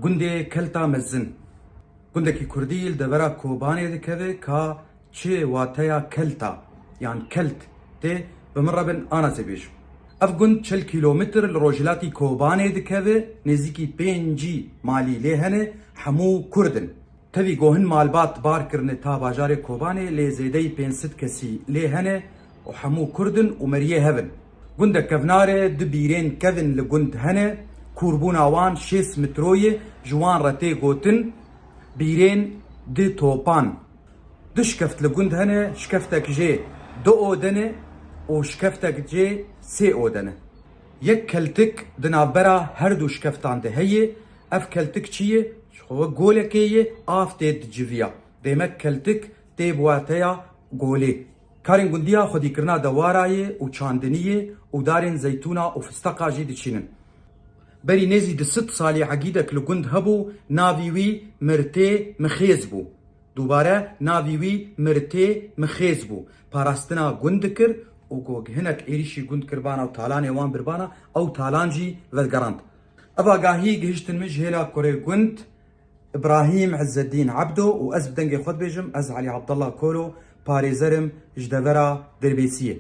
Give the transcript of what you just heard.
گوندێ کەلتا مەزن گوندێکی کوردی لەبەرە کۆبانێ دەکەوێت کە چێ واتەیە کەلتا یان کەلت تێ بمڕە بن ئانەسێ بێژم. ئەف گوند 40 کیلۆمتر لە ڕۆژهەلاتی کۆبانێ دەکەوێت نێزیکی 5 مالی لێ هەنێ هەموو کوردن. تەوی گۆهن مالبات بارکردنە تا باژارێ کۆبانێ لێ زێدەی 500 کەسی لێ هەنێ و هەموو کوردن و مەریە هەبن. گوندە کەڤنارێ دو بیرێن کەڤن لە گوند هەنێ کوربوونا وان 6 مترۆیە جوان ڕەتێ گوتن بیرێن دو تۆپان. دو شکەفت لە گوند هەنێ شکەفتێک ژێ 2 ئۆدەنێ و شکەفتێک جێ 3 ئۆدەنە. یەک کەلتک دنابەرە هەردوو شکەفتان دە هەیە. ئەف کەلتک چییە؟ خۆوە گۆلەکەیە ئاف تێ دجڤیە دێمە کەلتک تێ بواتەیە گۆلێ. کارên gundiya xwedîkirina dewarayê û çandiniyê û darên zeytûna û fisteqa jî diçînin. Berî nêzî di 100 salî hegîdek li gund hebû navî wî Mirtê Mixêz bû. Dûbare navî wî Mirtê Mixêz bû. Parastina gund dikir û got hinek êrişî gund kirbana û talanê wan birbana ew talan jî vegerand. Ev agahî gihiştin min ji hêla kurê gund İbrahîm Ezzeddîn Ebdo û ez bi dengê xwe dibêjim ez Elî Abdullah Kolo parêzerim ji devera Dirbêsiyê.